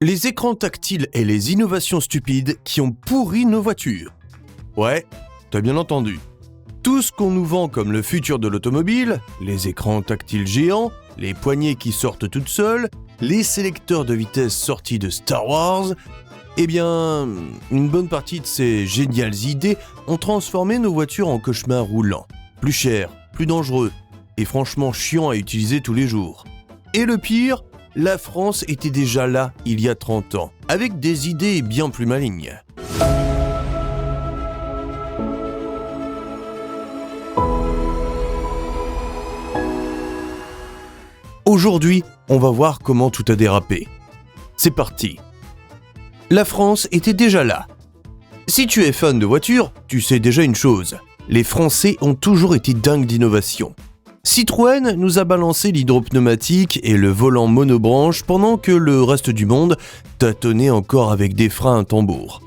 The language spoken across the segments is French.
Les écrans tactiles et les innovations stupides qui ont pourri nos voitures. Ouais, t'as bien entendu. Tout ce qu'on nous vend comme le futur de l'automobile, les écrans tactiles géants, les poignées qui sortent toutes seules, les sélecteurs de vitesse sortis de Star Wars, eh bien, une bonne partie de ces géniales idées ont transformé nos voitures en cauchemars roulants. Plus chers, plus dangereux et franchement chiants à utiliser tous les jours. Et le pire, la France était déjà là il y a 30 ans, avec des idées bien plus malignes. Aujourd'hui, on va voir comment tout a dérapé. C'est parti. La France était déjà là. Si tu es fan de voitures, tu sais déjà une chose. Les Français ont toujours été dingues d'innovation. Citroën nous a balancé l'hydropneumatique et le volant monobranche pendant que le reste du monde tâtonnait encore avec des freins à tambour.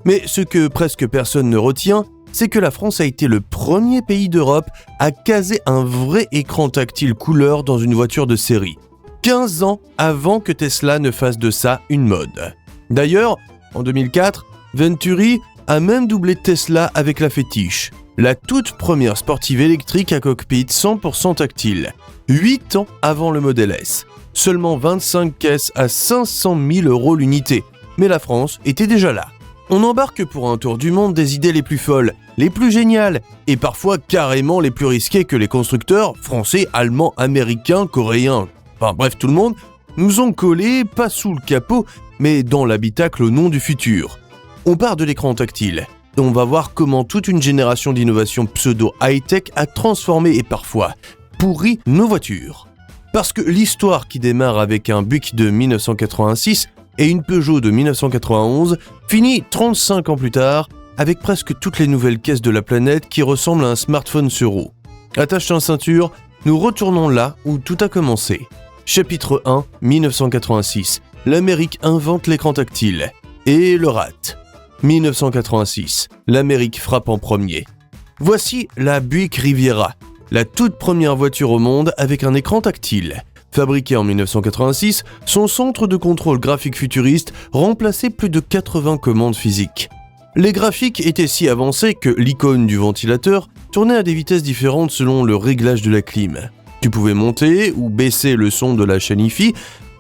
Mais ce que presque personne ne retient, c'est que la France a été le premier pays d'Europe à caser un vrai écran tactile couleur dans une voiture de série. 15 ans avant que Tesla ne fasse de ça une mode. D'ailleurs, en 2004, Venturi a même doublé Tesla avec la Fétiche, la toute première sportive électrique à cockpit 100% tactile, 8 ans avant le Model S. Seulement 25 caisses à 500 000 € l'unité, mais la France était déjà là. On embarque pour un tour du monde des idées les plus folles, les plus géniales, et parfois carrément les plus risquées que les constructeurs français, allemands, américains, coréens, enfin bref tout le monde, nous ont collés, pas sous le capot, mais dans l'habitacle au nom du futur. On part de l'écran tactile, et on va voir comment toute une génération d'innovations pseudo-high-tech a transformé et parfois pourri nos voitures. Parce que l'histoire qui démarre avec un Buick de 1986 et une Peugeot de 1991 finit 35 ans plus tard avec presque toutes les nouvelles caisses de la planète qui ressemblent à un smartphone sur roue. Attache ta ceinture, nous retournons là où tout a commencé. Chapitre 1, 1986. L'Amérique invente l'écran tactile. Et le rate. 1986. L'Amérique frappe en premier. Voici la Buick Riviera, la toute première voiture au monde avec un écran tactile. Fabriquée en 1986, son centre de contrôle graphique futuriste remplaçait plus de 80 commandes physiques. Les graphiques étaient si avancés que l'icône du ventilateur tournait à des vitesses différentes selon le réglage de la clim. Tu pouvais monter ou baisser le son de la chaîne hi-fi,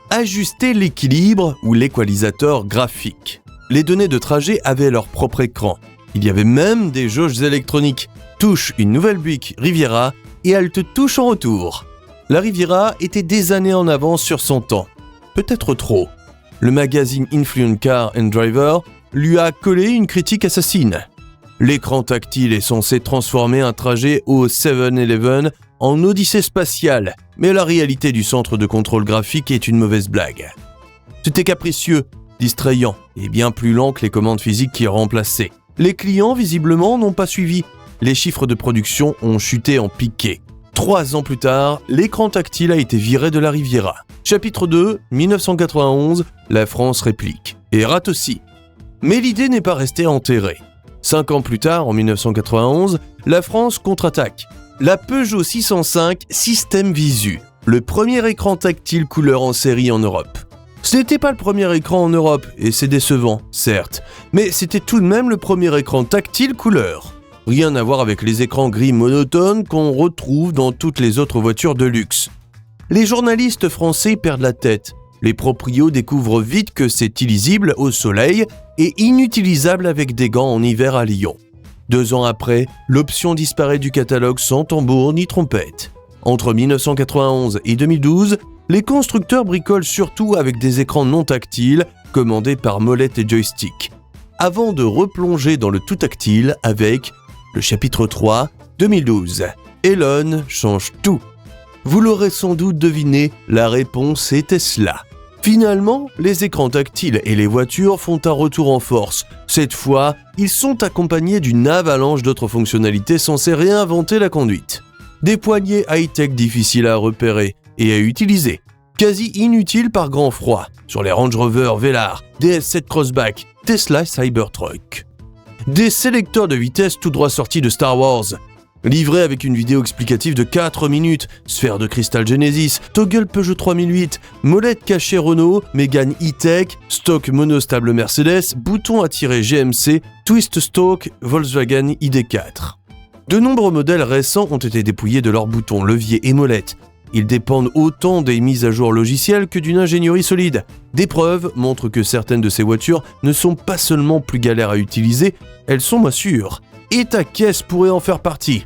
ajuster l'équilibre ou l'équalisateur graphique. Les données de trajet avaient leur propre écran. Il y avait même des jauges électroniques. Touche une nouvelle Buick Riviera et elle te touche en retour. La Riviera était des années en avance sur son temps. Peut-être trop. Le magazine Influent Car and Driver lui a collé une critique assassine. L'écran tactile est censé transformer un trajet au 7-Eleven en odyssée spatiale, mais la réalité du centre de contrôle graphique est une mauvaise blague. C'était capricieux, distrayant et bien plus lent que les commandes physiques qui remplaçaient. Les clients, visiblement, n'ont pas suivi. Les chiffres de production ont chuté en piqué. 3 ans plus tard, l'écran tactile a été viré de la Riviera. Chapitre 2, 1991, la France réplique. Et rate aussi. Mais l'idée n'est pas restée enterrée. 5 ans plus tard, en 1991, la France contre-attaque. La Peugeot 605 Système Visu, le premier écran tactile couleur en série en Europe. Ce n'était pas le premier écran en Europe, et c'est décevant, certes, mais c'était tout de même le premier écran tactile couleur. Rien à voir avec les écrans gris monotones qu'on retrouve dans toutes les autres voitures de luxe. Les journalistes français perdent la tête. Les proprios découvrent vite que c'est illisible au soleil et inutilisable avec des gants en hiver à Lyon. 2 ans après, l'option disparaît du catalogue sans tambour ni trompette. Entre 1991 et 2012, les constructeurs bricolent surtout avec des écrans non tactiles commandés par molette et joystick, avant de replonger dans le tout tactile avec le chapitre 3, 2012. Elon change tout. Vous l'aurez sans doute deviné, la réponse est Tesla. Finalement, les écrans tactiles et les voitures font un retour en force. Cette fois, ils sont accompagnés d'une avalanche d'autres fonctionnalités censées réinventer la conduite. Des poignées high-tech difficiles à repérer et à utiliser, quasi inutiles par grand froid, sur les Range Rover Velar, DS7 Crossback, Tesla Cybertruck. Des sélecteurs de vitesse tout droit sortis de Star Wars. Livré avec une vidéo explicative de 4 minutes, sphère de cristal Genesis, toggle Peugeot 3008, molette cachée Renault, Mégane E-Tech, stock monostable Mercedes, bouton à tirer GMC, twist stock Volkswagen ID4. De nombreux modèles récents ont été dépouillés de leurs boutons, leviers et molettes. Ils dépendent autant des mises à jour logicielles que d'une ingénierie solide. Des preuves montrent que certaines de ces voitures ne sont pas seulement plus galères à utiliser, elles sont moins sûres. Et ta caisse pourrait en faire partie.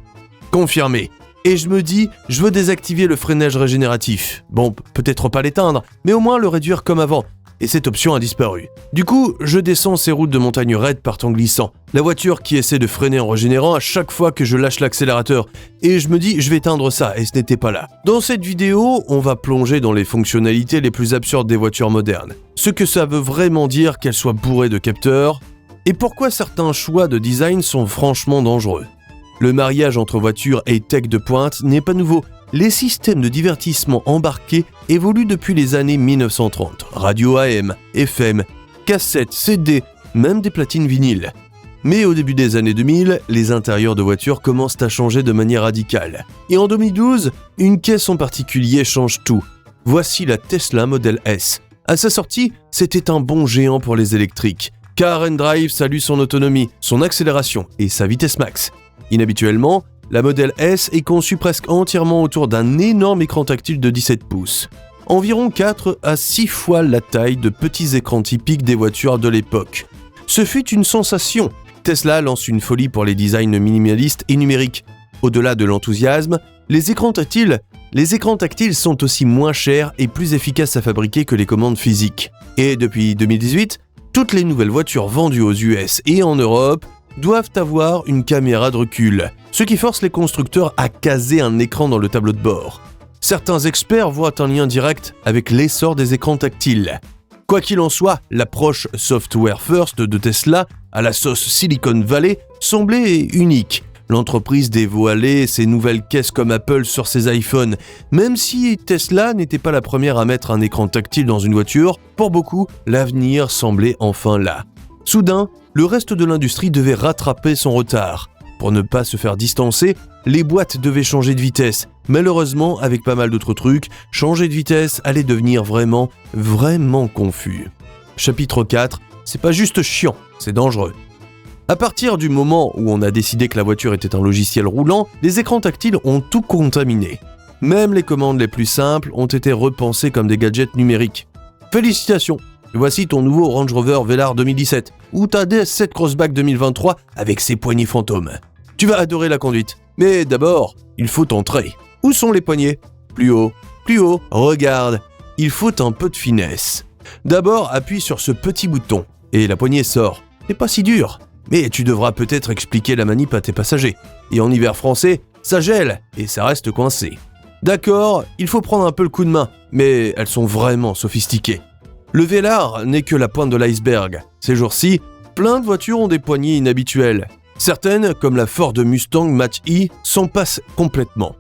Confirmé. Et je me dis, je veux désactiver le freinage régénératif. Bon, peut-être pas l'éteindre, mais au moins le réduire comme avant. Et cette option a disparu. Du coup, je descends ces routes de montagne raides partant glissant. La voiture qui essaie de freiner en régénérant à chaque fois que je lâche l'accélérateur. Et je me dis, je vais éteindre ça, et ce n'était pas là. Dans cette vidéo, on va plonger dans les fonctionnalités les plus absurdes des voitures modernes. Ce que ça veut vraiment dire qu'elles soient bourrées de capteurs, et pourquoi certains choix de design sont franchement dangereux. Le mariage entre voitures et tech de pointe n'est pas nouveau. Les systèmes de divertissement embarqués évoluent depuis les années 1930. Radio AM, FM, cassettes, CD, même des platines vinyles. Mais au début des années 2000, les intérieurs de voitures commencent à changer de manière radicale. Et en 2012, une caisse en particulier change tout. Voici la Tesla Model S. À sa sortie, c'était un bond géant pour les électriques. Car & Drive salue son autonomie, son accélération et sa vitesse max. Inhabituellement, la Model S est conçue presque entièrement autour d'un énorme écran tactile de 17 pouces. Environ 4 à 6 fois la taille de petits écrans typiques des voitures de l'époque. Ce fut une sensation. Tesla lance une folie pour les designs minimalistes et numériques. Au-delà de l'enthousiasme, les écrans tactiles sont aussi moins chers et plus efficaces à fabriquer que les commandes physiques. Et depuis 2018, toutes les nouvelles voitures vendues aux US et en Europe doivent avoir une caméra de recul, ce qui force les constructeurs à caser un écran dans le tableau de bord. Certains experts voient un lien direct avec l'essor des écrans tactiles. Quoi qu'il en soit, l'approche software first de Tesla, à la sauce Silicon Valley, semblait unique. L'entreprise dévoilait ses nouvelles caisses comme Apple sur ses iPhones. Même si Tesla n'était pas la première à mettre un écran tactile dans une voiture, pour beaucoup, l'avenir semblait enfin là. Soudain, le reste de l'industrie devait rattraper son retard. Pour ne pas se faire distancer, les boîtes devaient changer de vitesse. Malheureusement, avec pas mal d'autres trucs, changer de vitesse allait devenir vraiment confus. Chapitre 4, c'est pas juste chiant, c'est dangereux. À partir du moment où on a décidé que la voiture était un logiciel roulant, les écrans tactiles ont tout contaminé. Même les commandes les plus simples ont été repensées comme des gadgets numériques. Félicitations! Voici ton nouveau Range Rover Velar 2017 ou ta DS7 Crossback 2023 avec ses poignées fantômes. Tu vas adorer la conduite. Mais d'abord, il faut entrer. Où sont les poignées? Plus haut, regarde. Il faut un peu de finesse. D'abord, appuie sur ce petit bouton et la poignée sort. C'est pas si dur. Mais tu devras peut-être expliquer la manip à tes passagers. Et en hiver français, ça gèle et ça reste coincé. D'accord, il faut prendre un peu le coup de main, mais elles sont vraiment sophistiquées. Le Velar n'est que la pointe de l'iceberg. Ces jours-ci, plein de voitures ont des poignées inhabituelles. Certaines, comme la Ford Mustang Mach-E, s'en passent complètement.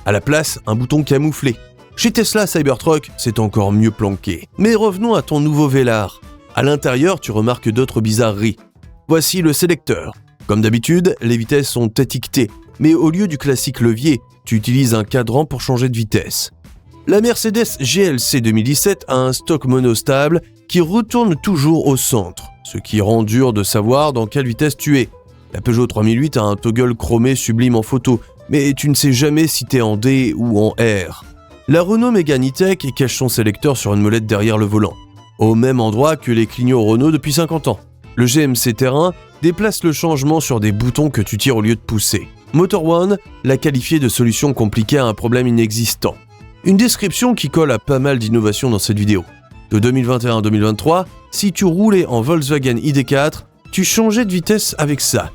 À la place, un bouton camouflé. Chez Tesla Cybertruck, c'est encore mieux planqué. Mais revenons à ton nouveau Velar. À l'intérieur, tu remarques d'autres bizarreries. Voici le sélecteur. Comme d'habitude, les vitesses sont étiquetées. Mais au lieu du classique levier, tu utilises un cadran pour changer de vitesse. La Mercedes GLC 2017 a un stock monostable qui retourne toujours au centre, ce qui rend dur de savoir dans quelle vitesse tu es. La Peugeot 3008 a un toggle chromé sublime en photo, mais tu ne sais jamais si t'es en D ou en R. La Renault Mégane E-Tech cache son sélecteur sur une molette derrière le volant, au même endroit que les clignots Renault depuis 50 ans. Le GMC Terrain déplace le changement sur des boutons que tu tires au lieu de pousser. Motor One l'a qualifié de solution compliquée à un problème inexistant. Une description qui colle à pas mal d'innovations dans cette vidéo. De 2021 à 2023, si tu roulais en Volkswagen ID4, tu changeais de vitesse avec ça.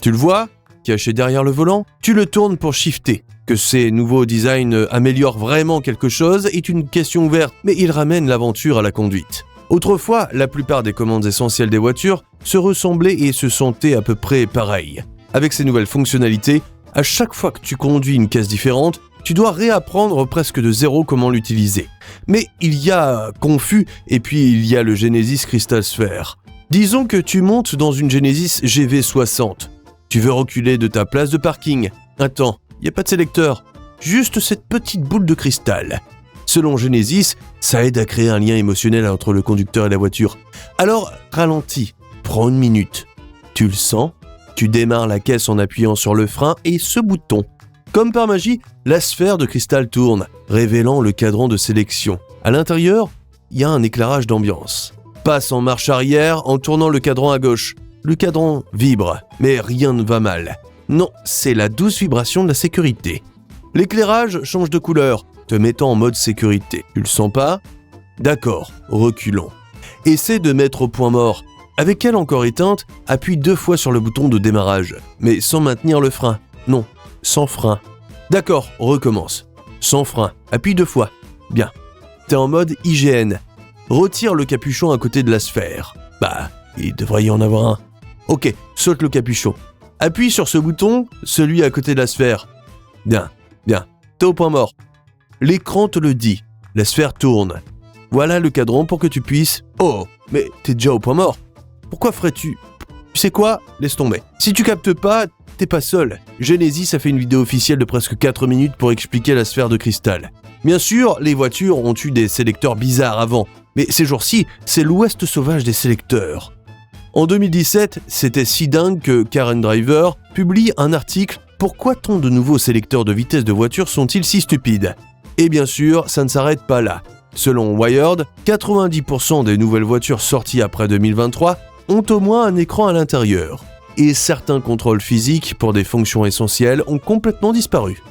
Tu le vois, caché derrière le volant, tu le tournes pour shifter. Que ces nouveaux designs améliorent vraiment quelque chose est une question ouverte, mais ils ramènent l'aventure à la conduite. Autrefois, la plupart des commandes essentielles des voitures se ressemblaient et se sentaient à peu près pareilles. Avec ces nouvelles fonctionnalités, à chaque fois que tu conduis une caisse différente, tu dois réapprendre presque de zéro comment l'utiliser. Mais il y a Confus et puis il y a le Genesis Crystal Sphere. Disons que tu montes dans une Genesis GV60. Tu veux reculer de ta place de parking. Attends, y a pas de sélecteur, juste cette petite boule de cristal. Selon Genesis, ça aide à créer un lien émotionnel entre le conducteur et la voiture. Alors, ralentis, prends 1 minute. Tu le sens, tu démarres la caisse en appuyant sur le frein et ce bouton. Comme par magie, la sphère de cristal tourne, révélant le cadran de sélection. À l'intérieur, il y a un éclairage d'ambiance. Passe en marche arrière en tournant le cadran à gauche. Le cadran vibre, mais rien ne va mal. Non, c'est la douce vibration de la sécurité. L'éclairage change de couleur, te mettant en mode sécurité. Tu le sens pas ? D'accord, reculons. Essaie de mettre au point mort. Avec elle encore éteinte, appuie 2 fois sur le bouton de démarrage, mais sans maintenir le frein. Non, sans frein. D'accord, recommence. Sans frein, appuie 2 fois. Bien. T'es en mode IGN. Retire le capuchon à côté de la sphère. Bah, il devrait y en avoir un. Ok, saute le capuchon. Appuie sur ce bouton, celui à côté de la sphère. Bien, bien. T'es au point mort. L'écran te le dit. La sphère tourne. Voilà le cadran pour que tu puisses... Oh, mais t'es déjà au point mort. Pourquoi ferais-tu... Tu sais quoi ? Laisse tomber. Si tu captes pas, t'es pas seul. Genesis a fait une vidéo officielle de presque 4 minutes pour expliquer la sphère de cristal. Bien sûr, les voitures ont eu des sélecteurs bizarres avant, mais ces jours-ci, c'est l'ouest sauvage des sélecteurs. En 2017, c'était si dingue que Car & Driver publie un article « Pourquoi tant de nouveaux sélecteurs de vitesse de voiture sont-ils si stupides ?» Et bien sûr, ça ne s'arrête pas là. Selon Wired, 90% des nouvelles voitures sorties après 2023 ont au moins un écran à l'intérieur. Et certains contrôles physiques pour des fonctions essentielles ont complètement disparu.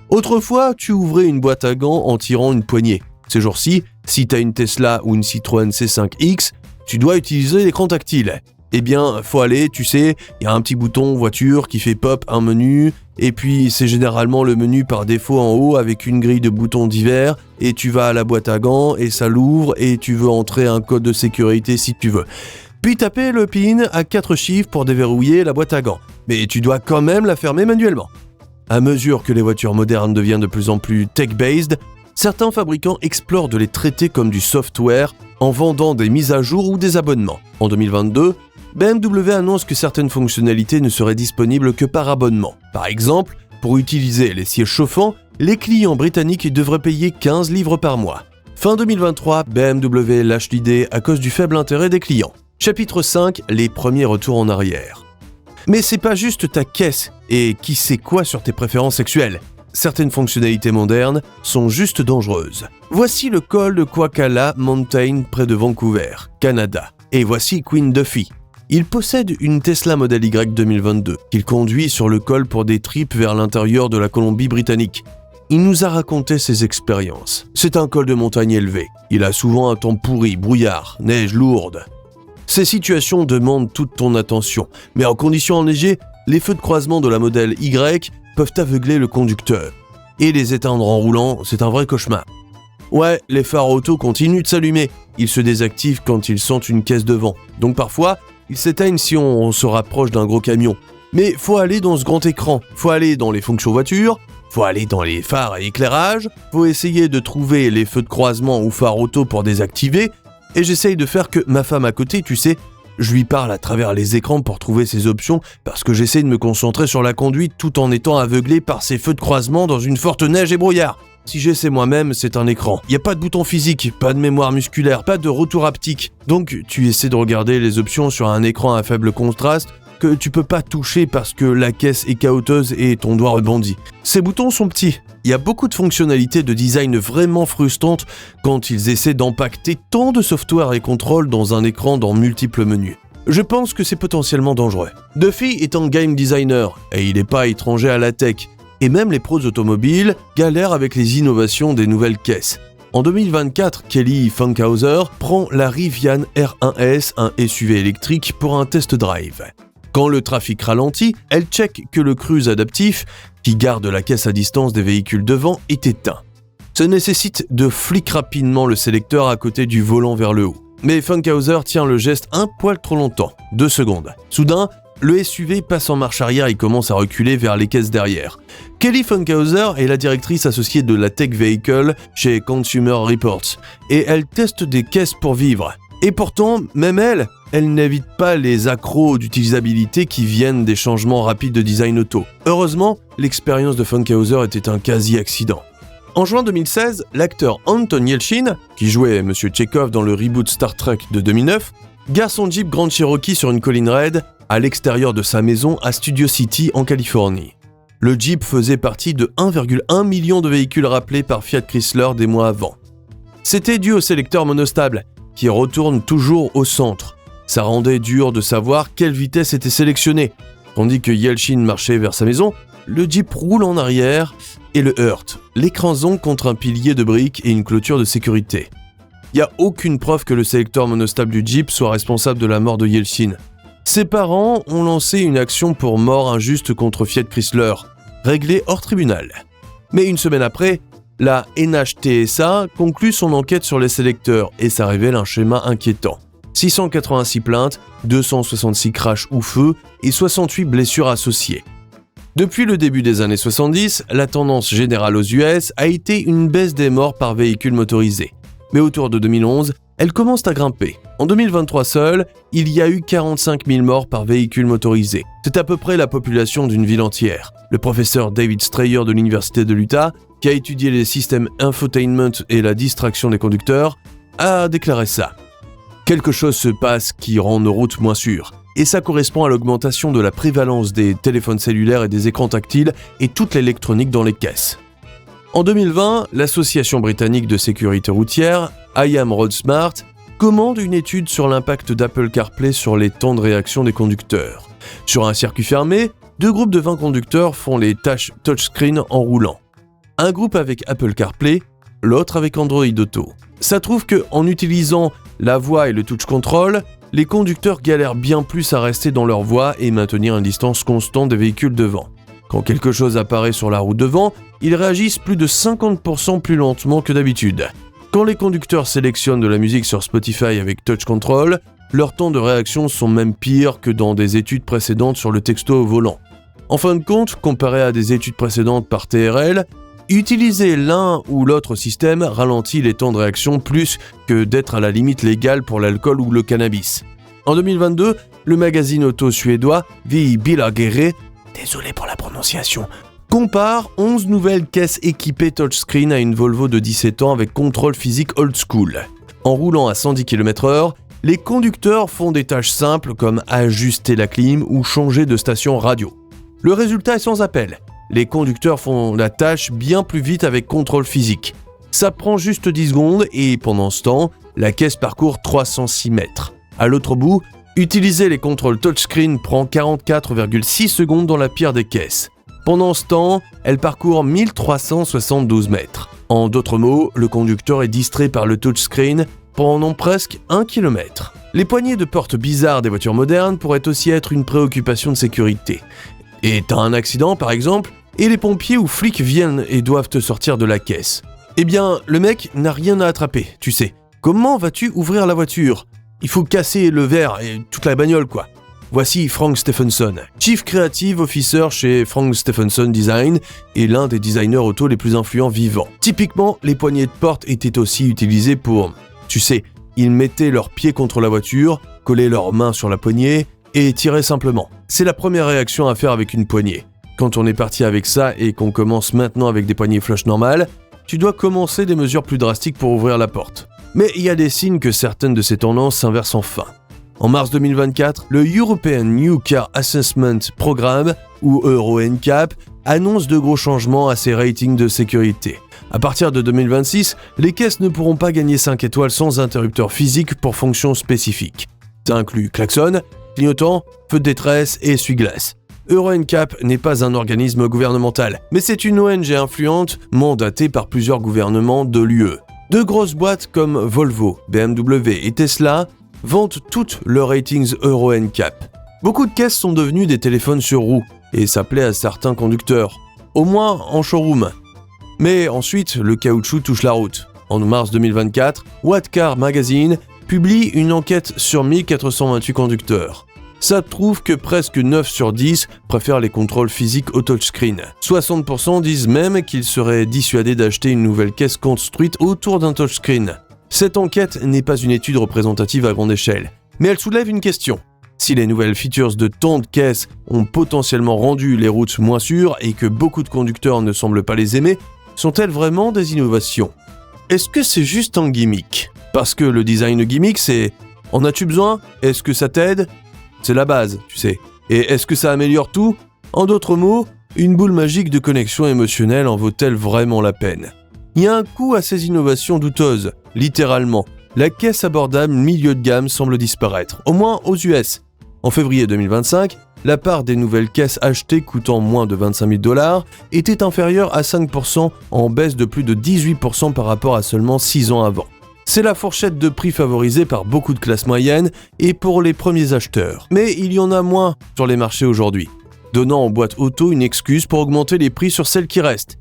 Autrefois, tu ouvrais une boîte à gants en tirant une poignée. Ces jours-ci, si t'as une Tesla ou une Citroën C5X, tu dois utiliser l'écran tactile. Eh bien, faut aller, tu sais, il y a un petit bouton voiture qui fait pop un menu, et puis c'est généralement le menu par défaut en haut avec une grille de boutons divers, et tu vas à la boîte à gants, et ça l'ouvre, et tu veux entrer un code de sécurité si tu veux. Puis taper le PIN à 4 chiffres pour déverrouiller la boîte à gants, mais tu dois quand même la fermer manuellement. À mesure que les voitures modernes deviennent de plus en plus tech-based, certains fabricants explorent de les traiter comme du software en vendant des mises à jour ou des abonnements. En 2022, BMW annonce que certaines fonctionnalités ne seraient disponibles que par abonnement. Par exemple, pour utiliser les sièges chauffants, les clients britanniques devraient payer 15 livres par mois. Fin 2023, BMW lâche l'idée à cause du faible intérêt des clients. Chapitre 5, les premiers retours en arrière. Mais c'est pas juste ta caisse et qui sait quoi sur tes préférences sexuelles. Certaines fonctionnalités modernes sont juste dangereuses. Voici le col de Kwakala Mountain près de Vancouver, Canada. Et voici Queen Duffy. Il possède une Tesla Model Y 2022 qu'il conduit sur le col pour des trips vers l'intérieur de la Colombie-Britannique. Il nous a raconté ses expériences. C'est un col de montagne élevé. Il a souvent un temps pourri, brouillard, neige lourde. Ces situations demandent toute ton attention, mais en conditions enneigées, les feux de croisement de la Model Y peuvent aveugler le conducteur. Et les éteindre en roulant, c'est un vrai cauchemar. Ouais, les phares auto continuent de s'allumer. Ils se désactivent quand ils sentent une caisse devant. Donc parfois, ils s'éteignent si on se rapproche d'un gros camion. Mais faut aller dans ce grand écran, faut aller dans les fonctions voiture, faut aller dans les phares et éclairage, faut essayer de trouver les feux de croisement ou phares auto pour désactiver, et j'essaye de faire que ma femme à côté, tu sais, je lui parle à travers les écrans pour trouver ses options parce que j'essaie de me concentrer sur la conduite tout en étant aveuglé par ces feux de croisement dans une forte neige et brouillard. Si j'essaie moi-même, c'est un écran. Il n'y a pas de bouton physique, pas de mémoire musculaire, pas de retour haptique. Donc tu essaies de regarder les options sur un écran à faible contraste que tu peux pas toucher parce que la caisse est cahoteuse et ton doigt rebondit. Ces boutons sont petits. Il y a beaucoup de fonctionnalités de design vraiment frustrantes quand ils essaient d'empacter tant de software et contrôle dans un écran dans multiples menus. Je pense que c'est potentiellement dangereux. Duffy est un game designer et il n'est pas étranger à la tech. Et même les pros automobiles galèrent avec les innovations des nouvelles caisses. En 2024, Kelly Funkhauser prend la Rivian R1S, un SUV électrique, pour un test drive. Quand le trafic ralentit, elle check que le cruise adaptif, qui garde la caisse à distance des véhicules devant, est éteint. Ça nécessite de flic rapidement le sélecteur à côté du volant vers le haut. Mais Funkhauser tient le geste un poil trop longtemps, 2 secondes. Soudain, le SUV passe en marche arrière et commence à reculer vers les caisses derrière. Kelly Funkhauser est la directrice associée de la Tech Vehicle chez Consumer Reports et elle teste des caisses pour vivre. Et pourtant, même elle n'évite pas les accros d'utilisabilité qui viennent des changements rapides de design auto. Heureusement, l'expérience de Funkhauser était un quasi-accident. En juin 2016, l'acteur Anton Yelchin, qui jouait M. Tchekhov dans le reboot Star Trek de 2009, gare son Jeep Grand Cherokee sur une colline raide à l'extérieur de sa maison à Studio City en Californie. Le Jeep faisait partie de 1,1 million de véhicules rappelés par Fiat Chrysler des mois avant. C'était dû au sélecteur monostable, qui retourne toujours au centre. Ça rendait dur de savoir quelle vitesse était sélectionnée. Tandis que Yelchin marchait vers sa maison, le Jeep roule en arrière et le heurte, l'écrasant contre un pilier de briques et une clôture de sécurité. Il n'y a aucune preuve que le sélecteur monostable du Jeep soit responsable de la mort de Yelchin. Ses parents ont lancé une action pour mort injuste contre Fiat Chrysler, réglée hors tribunal. Mais une semaine après, la NHTSA conclut son enquête sur les sélecteurs et ça révèle un schéma inquiétant. 686 plaintes, 266 crashs ou feux et 68 blessures associées. Depuis le début des années 70, la tendance générale aux US a été une baisse des morts par véhicules motorisés. Mais autour de 2011, elle commence à grimper. En 2023 seul, il y a eu 45 000 morts par véhicule motorisé. C'est à peu près la population d'une ville entière. Le professeur David Strayer de l'Université de l'Utah, qui a étudié les systèmes infotainment et la distraction des conducteurs, a déclaré ça. Quelque chose se passe qui rend nos routes moins sûres. Et ça correspond à l'augmentation de la prévalence des téléphones cellulaires et des écrans tactiles et toute l'électronique dans les caisses. En 2020, l'association britannique de sécurité routière, I Am Road Smart, commande une étude sur l'impact d'Apple CarPlay sur les temps de réaction des conducteurs. Sur un circuit fermé, 2 groupes de 20 conducteurs font les tâches touchscreen en roulant. Un groupe avec Apple CarPlay, l'autre avec Android Auto. Ça trouve qu'en utilisant la voix et le touch control, les conducteurs galèrent bien plus à rester dans leur voie et maintenir une distance constante des véhicules devant. Quand quelque chose apparaît sur la route devant, ils réagissent plus de 50% plus lentement que d'habitude. Quand les conducteurs sélectionnent de la musique sur Spotify avec Touch Control, leurs temps de réaction sont même pires que dans des études précédentes sur le texto au volant. En fin de compte, comparé à des études précédentes par TRL, utiliser l'un ou l'autre système ralentit les temps de réaction plus que d'être à la limite légale pour l'alcool ou le cannabis. En 2022, le magazine auto suédois Vi Bilagere, désolé pour la prononciation, compare 11 nouvelles caisses équipées touchscreen à une Volvo de 17 ans avec contrôle physique old school. En roulant à 110 km/h, les conducteurs font des tâches simples comme ajuster la clim ou changer de station radio. Le résultat est sans appel. Les conducteurs font la tâche bien plus vite avec contrôle physique. Ça prend juste 10 secondes et pendant ce temps, la caisse parcourt 306 mètres. À l'autre bout, utiliser les contrôles touchscreen prend 44,6 secondes dans la pire des caisses. Pendant ce temps, elle parcourt 1372 mètres. En d'autres mots, le conducteur est distrait par le touchscreen pendant presque 1 km. Les poignées de porte bizarres des voitures modernes pourraient aussi être une préoccupation de sécurité. Et t'as un accident par exemple, et les pompiers ou flics viennent et doivent te sortir de la caisse. Eh bien, le mec n'a rien à attraper, tu sais. Comment vas-tu ouvrir la voiture ? Il faut casser le verre et toute la bagnole quoi. Voici Frank Stephenson, Chief Creative Officer chez Frank Stephenson Design et l'un des designers auto les plus influents vivants. Typiquement, les poignées de porte étaient aussi utilisées pour, tu sais, ils mettaient leurs pieds contre la voiture, collaient leurs mains sur la poignée et tiraient simplement. C'est la première réaction à faire avec une poignée. Quand on est parti avec ça et qu'on commence maintenant avec des poignées flush normales, tu dois commencer des mesures plus drastiques pour ouvrir la porte. Mais il y a des signes que certaines de ces tendances s'inversent enfin. En mars 2024, le European New Car Assessment Programme, ou Euro NCAP, annonce de gros changements à ses ratings de sécurité. À partir de 2026, les caisses ne pourront pas gagner 5 étoiles sans interrupteur physique pour fonctions spécifiques. Ça inclut klaxon, clignotant, feu de détresse et essuie-glace. Euro NCAP n'est pas un organisme gouvernemental, mais c'est une ONG influente mandatée par plusieurs gouvernements de l'UE. De grosses boîtes comme Volvo, BMW et Tesla vantent toutes leurs ratings Euro NCAP. Beaucoup de caisses sont devenues des téléphones sur roues, et ça plaît à certains conducteurs, au moins en showroom. Mais ensuite, le caoutchouc touche la route. En mars 2024, What Car Magazine publie une enquête sur 1428 conducteurs. Ça prouve que presque 9 sur 10 préfèrent les contrôles physiques au touchscreen. 60% disent même qu'ils seraient dissuadés d'acheter une nouvelle caisse construite autour d'un touchscreen. Cette enquête n'est pas une étude représentative à grande échelle, mais elle soulève une question. Si les nouvelles features de tant de caisses ont potentiellement rendu les routes moins sûres et que beaucoup de conducteurs ne semblent pas les aimer, sont-elles vraiment des innovations ? Est-ce que c'est juste un gimmick ? Parce que le design gimmick, c'est « en as-tu besoin ? Est-ce que ça t'aide ?» C'est la base, tu sais. Et est-ce que ça améliore tout ? En d'autres mots, une boule magique de connexion émotionnelle en vaut-elle vraiment la peine ? Il y a un coût à ces innovations douteuses, littéralement. La caisse abordable milieu de gamme semble disparaître, au moins aux US. En février 2025, la part des nouvelles caisses achetées coûtant moins de 25 000 $ était inférieure à 5%, en baisse de plus de 18% par rapport à seulement 6 ans avant. C'est la fourchette de prix favorisée par beaucoup de classes moyennes et pour les premiers acheteurs. Mais il y en a moins sur les marchés aujourd'hui, donnant aux boîtes auto une excuse pour augmenter les prix sur celles qui restent.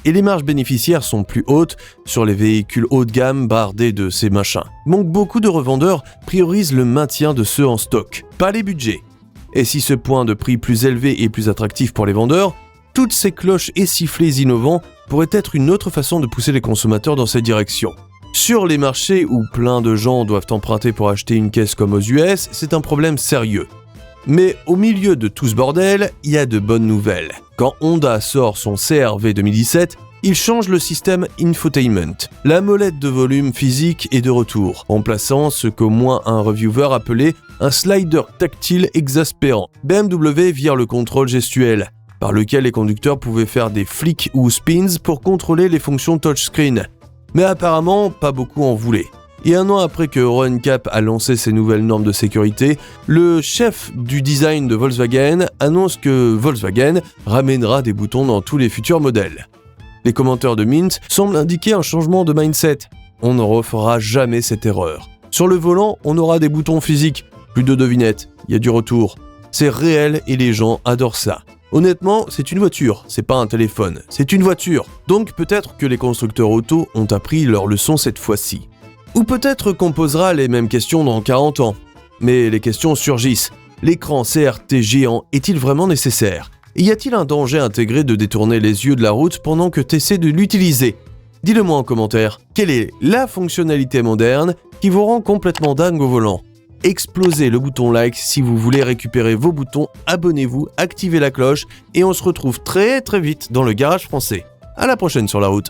Et les marges bénéficiaires sont plus hautes sur les véhicules haut de gamme bardés de ces machins. Donc beaucoup de revendeurs priorisent le maintien de ceux en stock, pas les budgets. Et si ce point de prix plus élevé est plus attractif pour les vendeurs, toutes ces cloches et sifflets innovants pourraient être une autre façon de pousser les consommateurs dans cette direction. Sur les marchés où plein de gens doivent emprunter pour acheter une caisse comme aux US, c'est un problème sérieux. Mais au milieu de tout ce bordel, il y a de bonnes nouvelles. Quand Honda sort son CR-V 2017, il change le système infotainment. La molette de volume physique est de retour, remplaçant ce qu'au moins un reviewer appelait un slider tactile exaspérant. BMW vire le contrôle gestuel, par lequel les conducteurs pouvaient faire des flicks ou spins pour contrôler les fonctions touchscreen. Mais apparemment, pas beaucoup en voulaient. Et un an après que Euro NCAP a lancé ses nouvelles normes de sécurité, le chef du design de Volkswagen annonce que Volkswagen ramènera des boutons dans tous les futurs modèles. Les commentaires de Mint semblent indiquer un changement de mindset. On ne refera jamais cette erreur. Sur le volant, on aura des boutons physiques, plus de devinettes, il y a du retour. C'est réel et les gens adorent ça. Honnêtement, c'est une voiture, c'est pas un téléphone, c'est une voiture. Donc peut-être que les constructeurs auto ont appris leur leçon cette fois-ci. Ou peut-être qu'on posera les mêmes questions dans 40 ans. Mais les questions surgissent. L'écran CRT géant est-il vraiment nécessaire ? Y a-t-il un danger intégré de détourner les yeux de la route pendant que tu essaies de l'utiliser ? Dis-le-moi en commentaire. Quelle est la fonctionnalité moderne qui vous rend complètement dingue au volant ? Explosez le bouton like si vous voulez récupérer vos boutons, abonnez-vous, activez la cloche et on se retrouve très vite dans le garage français. À la prochaine sur la route.